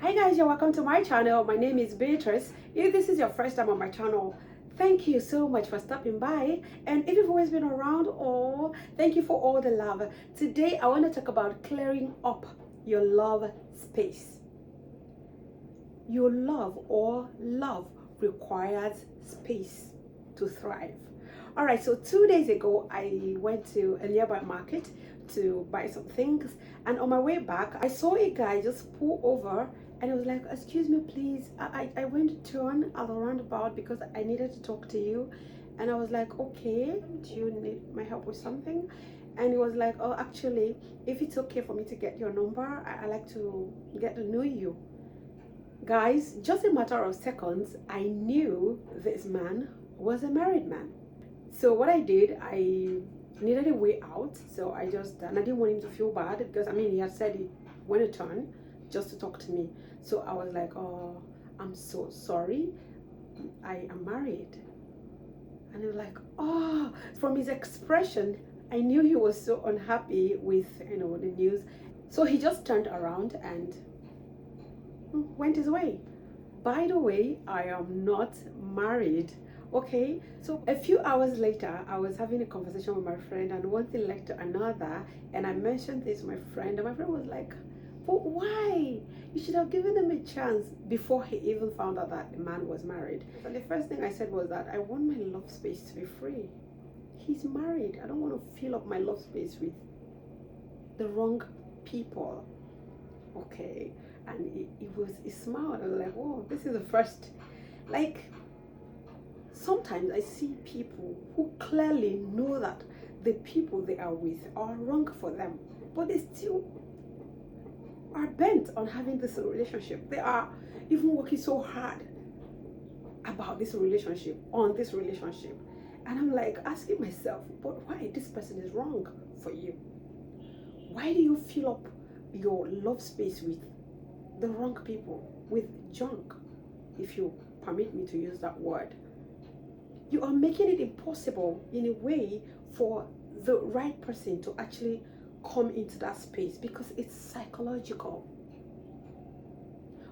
Hi guys, you're welcome to my channel. My name is Beatrice. If this is your first time on my channel, thank you so much for stopping by. And if you've always been around, oh, thank you for all the love. Today I want to talk about clearing up your love space. Your love requires space to thrive. All right, so 2 days ago I went to a nearby market to buy some things, and on my way back I saw a guy just pull over, and I was like, excuse me please, I went to turn at the roundabout because I needed to talk to you. And I was like, okay, do you need my help with something? And he was like, oh, actually, if it's okay for me to get your number, I like to get to know you. Guys, just a matter of seconds, I knew this man was a married man. So what I did, I needed a way out. So and I didn't want him to feel bad because I mean, he had said he went to turn just to talk to me. So I was like, oh, I'm so sorry, I am married. And he was like, oh, from his expression, I knew he was so unhappy with, the news. So he just turned around and went his way. By the way, I am not married. Okay, so a few hours later, I was having a conversation with my friend, and one thing led to another. And I mentioned this to my friend, and my friend was like, but why? You should have given him a chance before he even found out that the man was married. And the first thing I said was that I want my love space to be free. He's married. I don't want to fill up my love space with the wrong people. Okay. And he smiled. I was like, oh, this is the first. Like, sometimes I see people who clearly know that the people they are with are wrong for them, but they still are bent on having this relationship. They are even working so hard about this relationship, on this relationship. And I'm like asking myself, but why this person is wrong for you? Why do you fill up your love space with the wrong people, with junk, if you permit me to use that word? You are making it impossible in a way for the right person to actually come into that space because it's psychological.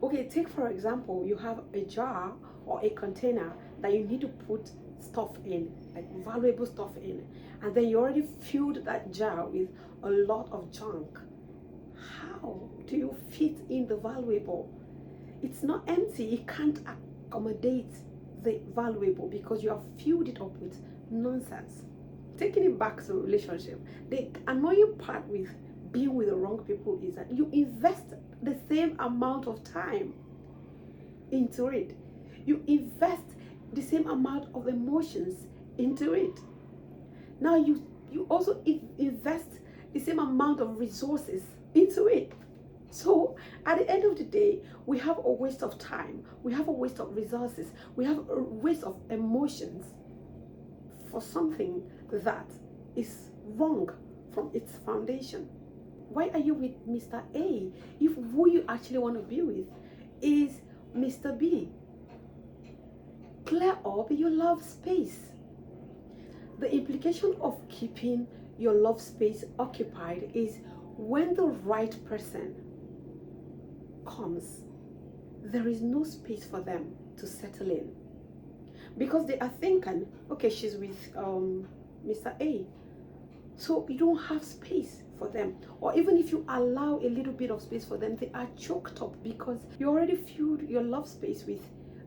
Okay, take for example, you have a jar or a container that you need to put stuff in, like valuable stuff in, and then you already filled that jar with a lot of junk. How do you fit in the valuable? It's not empty. It can't accommodate the valuable because you have filled it up with nonsense. Taking it back to relationship, the annoying part with being with the wrong people is that you invest the same amount of time into it. You invest the same amount of emotions into it. Now you also invest the same amount of resources into it. So at the end of the day, we have a waste of time, we have a waste of resources, we have a waste of emotions for something that is wrong from its foundation. Why are you with Mr. A if who you actually want to be with is Mr. B? Clear up your love space. The implication of keeping your love space occupied is when the right person comes, there is no space for them to settle in because they are thinking, okay, she's with Mr. A, so you don't have space for them. Or even if you allow a little bit of space for them, they are choked up because you already filled your love space with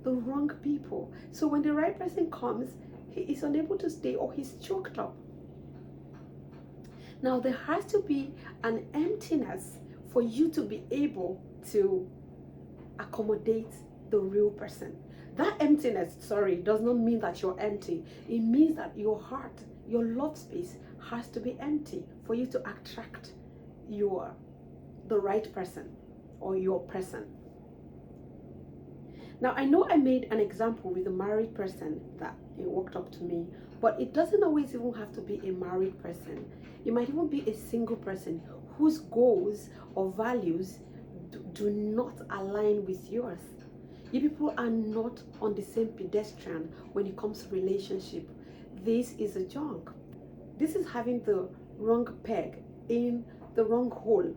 the wrong people. So when the right person comes, he is unable to stay or he's choked up. Now there has to be an emptiness for you to be able to accommodate the real person. That emptiness, does not mean that you're empty. It means that your heart, your love space has to be empty for you to attract the right person or your person. Now I know I made an example with a married person that he walked up to me, but it doesn't always even have to be a married person. It might even be a single person whose goals or values do not align with yours. You people are not on the same pedestrian when it comes to relationship. This is a junk. This is having the wrong peg in the wrong hole.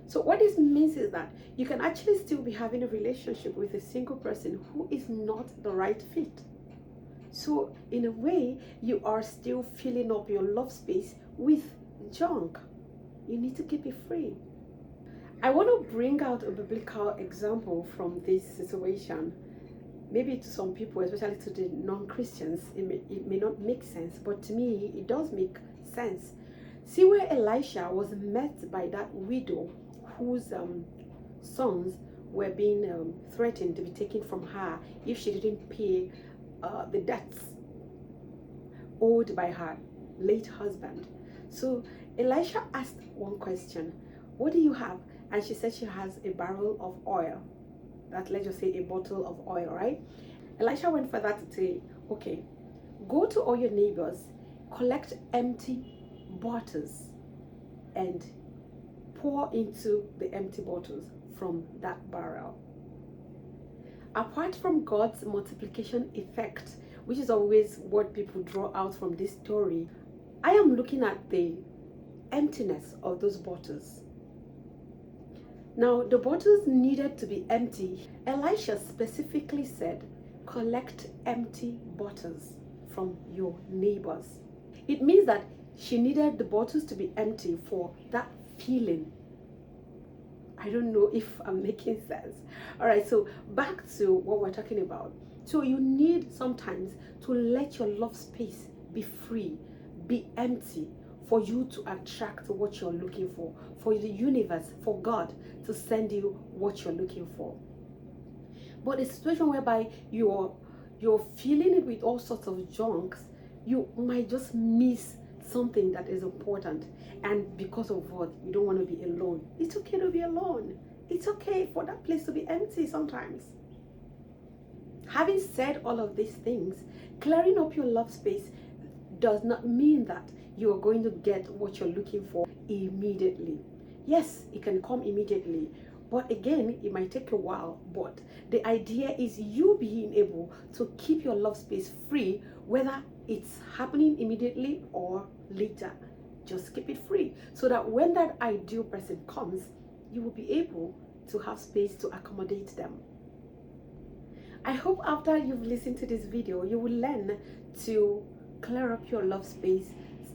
So what this means is that you can actually still be having a relationship with a single person who is not the right fit. So in a way, you are still filling up your love space with junk. You need to keep it free. I want to bring out a biblical example from this situation. Maybe to some people, especially to the non-Christians, it may not make sense, but to me, it does make sense. See where Elisha was met by that widow whose sons were being threatened to be taken from her if she didn't pay the debts owed by her late husband. So Elisha asked one question, what do you have? And she said she has a barrel of oil. That, let's just say, a bottle of oil, right? Elisha went further to say, okay, go to all your neighbors, collect empty bottles and pour into the empty bottles from that barrel. Apart from God's multiplication effect, which is always what people draw out from this story, I am looking at the emptiness of those bottles. Now, the bottles needed to be empty. Elisha specifically said, collect empty bottles from your neighbors. It means that she needed the bottles to be empty for that feeling. I don't know if I'm making sense. All right, so back to what we're talking about. So you need sometimes to let your love space be free, be empty, for you to attract what you're looking for the universe, for God to send you what you're looking for. But a situation whereby you're filling it with all sorts of junks, you might just miss something that is important. And because of what, you don't want to be alone. It's okay to be alone. It's okay for that place to be empty sometimes. Having said all of these things, clearing up your love space does not mean that you are going to get what you're looking for immediately. Yes, it can come immediately, but again, it might take a while. But the idea is you being able to keep your love space free, whether it's happening immediately or later. Just keep it free so that when that ideal person comes, you will be able to have space to accommodate them. I hope after you've listened to this video, you will learn to clear up your love space,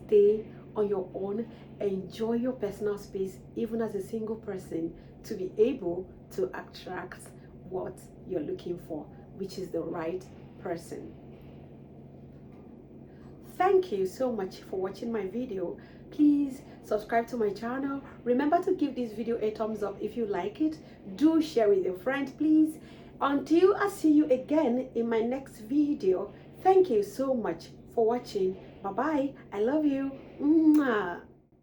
stay on your own, enjoy your personal space, even as a single person, to be able to attract what you're looking for, which is the right person. Thank you so much for watching my video. Please subscribe to my channel. Remember to give this video a thumbs up if you like it. Do share with your friends, please. Until I see you again in my next video, thank you so much for watching. Bye bye. I love you. Mwah.